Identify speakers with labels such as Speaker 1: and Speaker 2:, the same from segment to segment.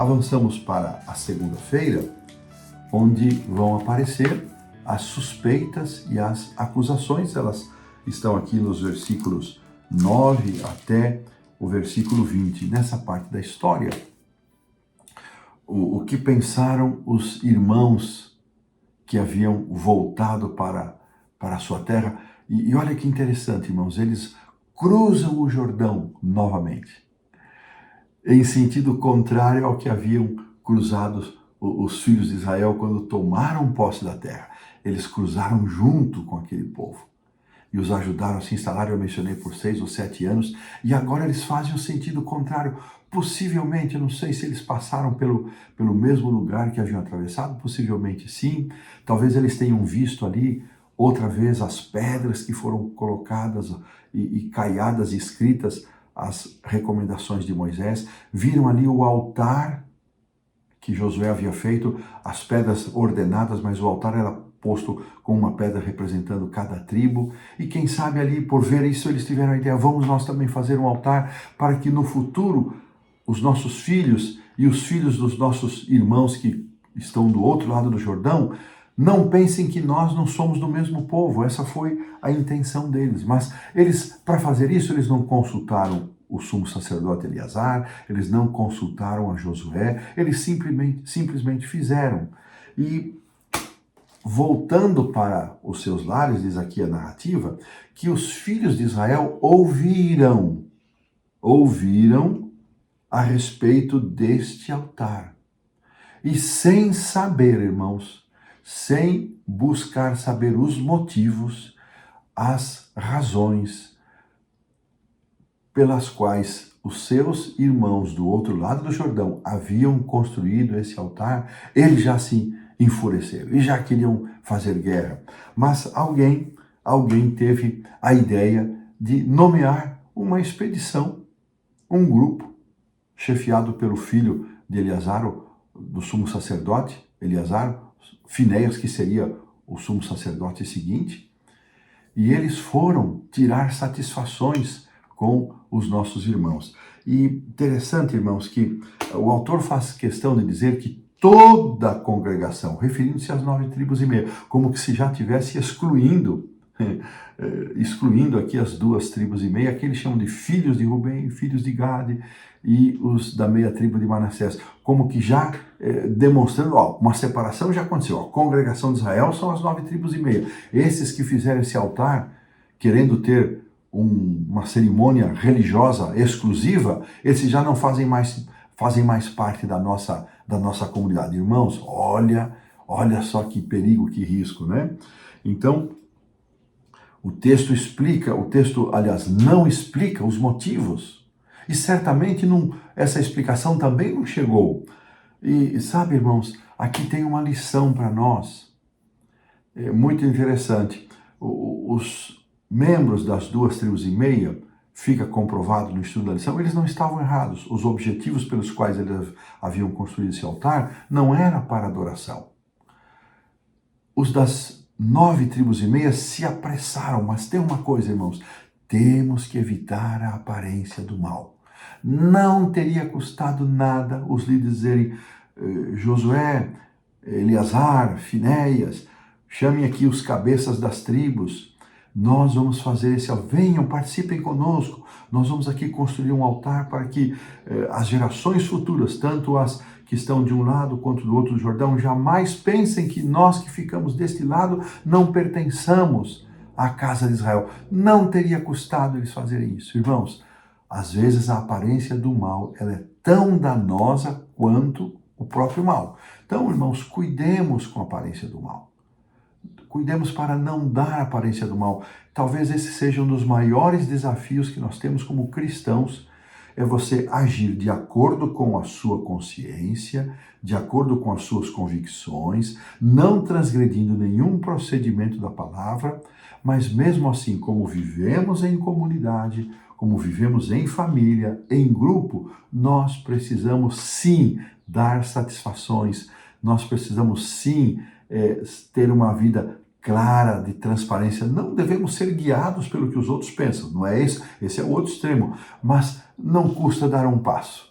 Speaker 1: avançamos para a segunda-feira, onde vão aparecer as suspeitas e as acusações. Elas estão aqui nos versículos 9 até o versículo 20. Nessa parte da história, o que pensaram os irmãos que haviam voltado para a sua terra. E olha que interessante, irmãos, eles cruzam o Jordão novamente, em sentido contrário ao que haviam cruzado os filhos de Israel quando tomaram posse da terra. Eles cruzaram junto com aquele povo e os ajudaram a se instalar, eu mencionei, por 6 ou 7 anos, e agora eles fazem o sentido contrário. Possivelmente, eu não sei se eles passaram pelo mesmo lugar que haviam atravessado, possivelmente sim. Talvez eles tenham visto ali outra vez as pedras que foram colocadas e caiadas e escritas as recomendações de Moisés, viram ali o altar que Josué havia feito, as pedras ordenadas, mas o altar era posto com uma pedra representando cada tribo, e quem sabe ali, por ver isso, eles tiveram a ideia, vamos nós também fazer um altar para que no futuro os nossos filhos e os filhos dos nossos irmãos que estão do outro lado do Jordão não pensem que nós não somos do mesmo povo. Essa foi a intenção deles. Mas eles, para fazer isso, eles não consultaram o sumo sacerdote Eleazar, eles não consultaram a Josué, eles simplesmente fizeram. E voltando para os seus lares, diz aqui a narrativa, que os filhos de Israel ouviram a respeito deste altar. E sem saber, irmãos, sem buscar saber os motivos, as razões pelas quais os seus irmãos do outro lado do Jordão haviam construído esse altar, eles já se enfureceram e já queriam fazer guerra. Mas alguém teve a ideia de nomear uma expedição, um grupo, chefiado pelo filho de Eleazar, do sumo sacerdote Eleazar, Finéias, que seria o sumo sacerdote seguinte, e eles foram tirar satisfações com os nossos irmãos. E interessante, irmãos, que o autor faz questão de dizer que toda a congregação, referindo-se às 9 tribos e meia, como que se já tivesse excluindo aqui as 2 tribos e meia, que eles chamam de filhos de Rubem, filhos de Gade e os da meia tribo de Manassés, como que já demonstrando, uma separação já aconteceu. A congregação de Israel são as 9 tribos e meia. Esses que fizeram esse altar, querendo ter uma cerimônia religiosa exclusiva, esses já não fazem mais parte da nossa comunidade. Irmãos, olha só que perigo, que risco, né? Então, o texto, aliás, não explica os motivos. E certamente essa explicação também não chegou. E sabe, irmãos, aqui tem uma lição para nós. É muito interessante. Os membros das 2 tribos e meia, fica comprovado no estudo da lição, eles não estavam errados. Os objetivos pelos quais eles haviam construído esse altar não era para adoração. Os das 9 tribos e meia se apressaram, mas tem uma coisa, irmãos, temos que evitar a aparência do mal. Não teria custado nada os líderes dizerem, Josué, Eleazar, Finéias, chamem aqui os cabeças das tribos, nós vamos fazer venham, participem conosco, nós vamos aqui construir um altar para que as gerações futuras, tanto as que estão de um lado quanto do outro do Jordão, jamais pensem que nós que ficamos deste lado não pertençamos à casa de Israel. Não teria custado eles fazerem isso. Irmãos, às vezes a aparência do mal ela é tão danosa quanto o próprio mal. Então, irmãos, cuidemos com a aparência do mal. Cuidemos para não dar a aparência do mal. Talvez esse seja um dos maiores desafios que nós temos como cristãos, é você agir de acordo com a sua consciência, de acordo com as suas convicções, não transgredindo nenhum procedimento da palavra, mas mesmo assim, como vivemos em comunidade, como vivemos em família, em grupo, nós precisamos sim dar satisfações, nós precisamos sim ter uma vida clara, de transparência. Não devemos ser guiados pelo que os outros pensam, não é isso? Esse é o outro extremo. Mas não custa dar um passo.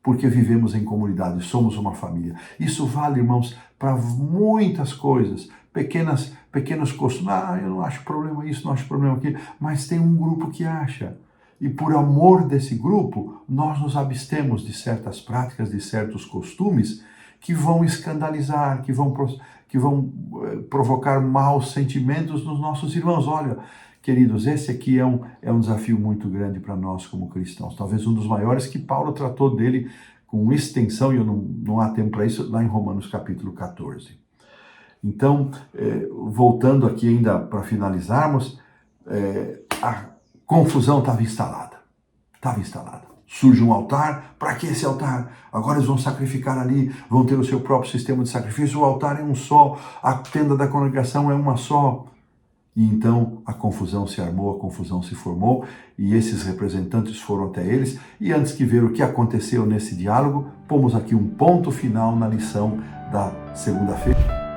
Speaker 1: porque vivemos em comunidade, somos uma família. Isso vale, irmãos, para muitas coisas, pequenos costumes. Eu não acho problema isso, não acho problema aquilo, mas tem um grupo que acha. E por amor desse grupo, nós nos abstemos de certas práticas, de certos costumes que vão escandalizar, que vão provocar maus sentimentos nos nossos irmãos. Olha, queridos, esse aqui é um desafio muito grande para nós como cristãos. Talvez um dos maiores que Paulo tratou dele com extensão, e eu não há tempo para isso, lá em Romanos capítulo 14. Então, voltando aqui ainda para finalizarmos, a confusão estava instalada. Surge um altar, para que esse altar? Agora eles vão sacrificar ali, vão ter o seu próprio sistema de sacrifício, o altar é um só, a tenda da congregação é uma só. E então a confusão se armou, a confusão se formou, e esses representantes foram até eles, e antes que ver o que aconteceu nesse diálogo, pomos aqui um ponto final na lição da segunda-feira.